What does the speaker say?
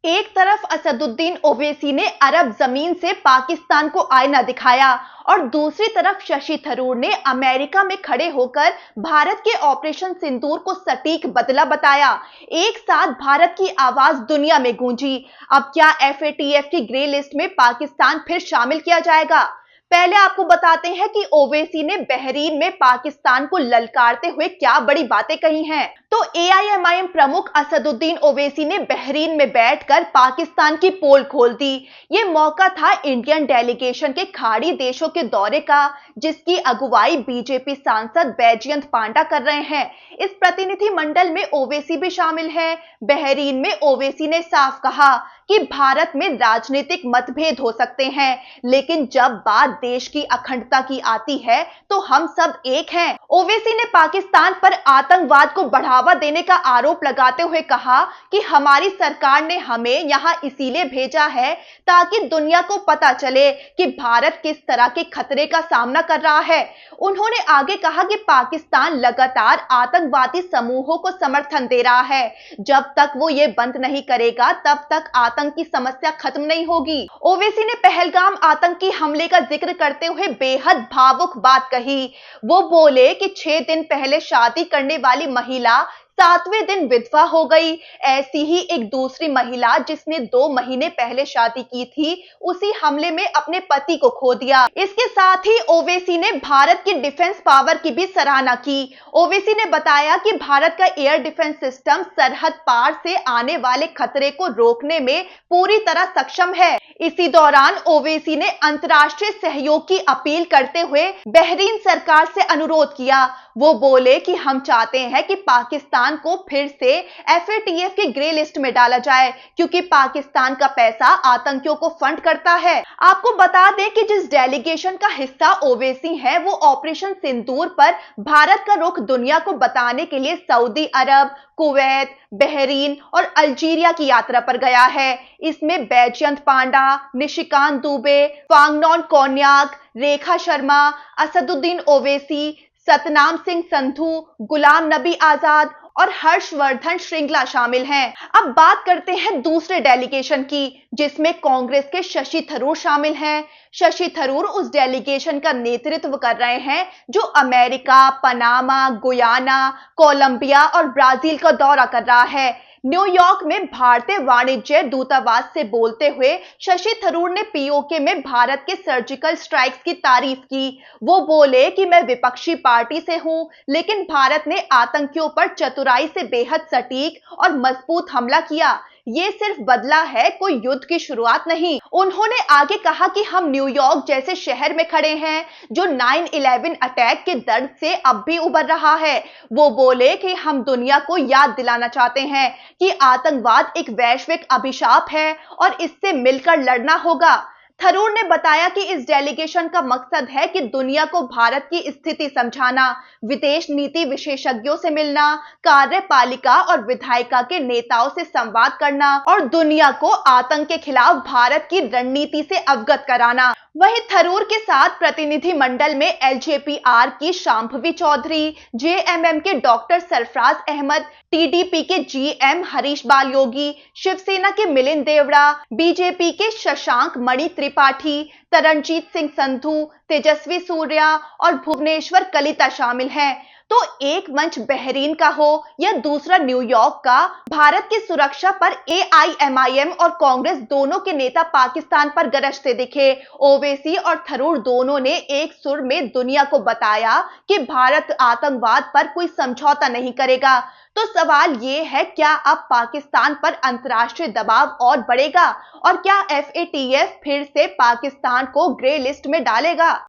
एक तरफ असदुद्दीन ओवैसी ने अरब जमीन से पाकिस्तान को आईना दिखाया और दूसरी तरफ शशि थरूर ने अमेरिका में खड़े होकर भारत के ऑपरेशन सिंदूर को सटीक बदला बताया। एक साथ भारत की आवाज दुनिया में गूंजी। अब क्या एफएटीएफ की ग्रे लिस्ट में पाकिस्तान फिर शामिल किया जाएगा? पहले आपको बताते हैं कि ओवैसी ने बहरीन में पाकिस्तान को ललकारते हुए क्या बड़ी बातें कही हैं। तो एआईएमआईएम प्रमुख असदुद्दीन ओवैसी ने बहरीन में बैठकर पाकिस्तान की पोल खोल दी। ये मौका था इंडियन डेलीगेशन के खाड़ी देशों के दौरे का, जिसकी अगुवाई बीजेपी सांसद बैजयंत पांडा कर रहे हैं। इस प्रतिनिधि मंडल में ओवैसी भी शामिल है। बहरीन में ओवैसी ने साफ कहा कि भारत में राजनीतिक मतभेद हो सकते हैं, लेकिन जब बात देश की अखंडता की आती है तो हम सब एक हैं। ओवैसी ने पाकिस्तान पर आतंकवाद को बढ़ावा देने का आरोप लगाते हुए कहा कि हमारी सरकार ने हमें यहां इसीलिए भेजा है ताकि दुनिया को पता चले कि भारत किस तरह के खतरे का सामना कर रहा है। उन्होंने आगे कहा कि पाकिस्तान लगातार आतंकवादी समूहों को समर्थन दे रहा है। जब तक वो ये बंद नहीं करेगा तब तक आतंक की समस्या खत्म नहीं होगी। ओवैसी ने पहलगाम आतंकी हमले का जिक्र करते हुए बेहद भावुक बात कही। वो बोले कि 6 दिन पहले शादी करने वाली महिला 7वें दिन विधवा हो गई। ऐसी ही एक दूसरी महिला जिसने 2 महीने पहले शादी की थी, उसी हमले में अपने पति को खो दिया। इसके साथ ही ओवैसी ने भारत की डिफेंस पावर की भी सराहना की। ओवैसी ने बताया कि भारत का एयर डिफेंस सिस्टम सरहद पार से आने वाले खतरे को रोकने में पूरी तरह सक्षम है। इसी दौरान ओवैसी ने अंतर्राष्ट्रीय सहयोग की अपील करते हुए बहरीन सरकार से अनुरोध किया। वो बोले कि हम चाहते हैं कि पाकिस्तान को फिर से एफएटीएफ की ग्रे लिस्ट में डाला जाए, क्योंकि पाकिस्तान का पैसा आतंकियों को फंड करता है। आपको बता दें कि जिस डेलीगेशन का हिस्सा ओवैसी है, वो ऑपरेशन सिंदूर पर भारत का रुख दुनिया को बताने के लिए सऊदी अरब, कुवैत, बहरीन और अल्जीरिया की यात्रा पर गया है। इसमें बैजयंत पांडा, निशिकांत दुबे, वांगनॉन कोन्याक, रेखा शर्मा, असदुद्दीन ओवैसी, सतनाम सिंह संधू, गुलाम नबी आजाद और हर्षवर्धन श्रृंगला शामिल हैं। अब बात करते हैं दूसरे डेलीगेशन की, जिसमें कांग्रेस के शशि थरूर शामिल हैं। शशि थरूर उस डेलीगेशन का नेतृत्व कर रहे हैं जो अमेरिका, पनामा, गुयाना, कोलंबिया और ब्राजील का दौरा कर रहा है। न्यूयॉर्क में भारतीय वाणिज्य दूतावास से बोलते हुए शशि थरूर ने पीओके में भारत के सर्जिकल स्ट्राइक्स की तारीफ की। वो बोले कि मैं विपक्षी पार्टी से हूं, लेकिन भारत ने आतंकियों पर चतुराई से बेहद सटीक और मजबूत हमला किया। ये सिर्फ बदला है, कोई युद्ध की शुरुआत नहीं। उन्होंने आगे कहा कि हम न्यूयॉर्क जैसे शहर में खड़े हैं जो 9/11 अटैक के दर्द से अब भी उबर रहा है। वो बोले कि हम दुनिया को याद दिलाना चाहते हैं कि आतंकवाद एक वैश्विक अभिशाप है और इससे मिलकर लड़ना होगा। थरूर ने बताया कि इस डेलीगेशन का मकसद है कि दुनिया को भारत की स्थिति समझाना, विदेश नीति विशेषज्ञों से मिलना, कार्यपालिका और विधायिका के नेताओं से संवाद करना और दुनिया को आतंक के खिलाफ भारत की रणनीति से अवगत कराना। वहीं थरूर के साथ प्रतिनिधि मंडल में एलजेपीआर की शांभवी चौधरी, जेएमएम के डॉक्टर सरफराज अहमद, टीडीपी के जीएम हरीश बाल योगी, शिवसेना के मिलिंद देवड़ा, बीजेपी के शशांक मणि त्रिपाठी, तरनजीत सिंह संधू, तेजस्वी सूर्या और भुवनेश्वर कलिता शामिल हैं। तो एक मंच बहरीन का हो या दूसरा न्यूयॉर्क का, भारत की सुरक्षा पर एआईएमआईएम और कांग्रेस दोनों के नेता पाकिस्तान पर गरजते दिखे। ओवैसी और थरूर दोनों ने एक सुर में दुनिया को बताया कि भारत आतंकवाद पर कोई समझौता नहीं करेगा। तो सवाल ये है, क्या अब पाकिस्तान पर अंतर्राष्ट्रीय दबाव और बढ़ेगा और क्या एफएटीएफ फिर से पाकिस्तान को ग्रे लिस्ट में डालेगा?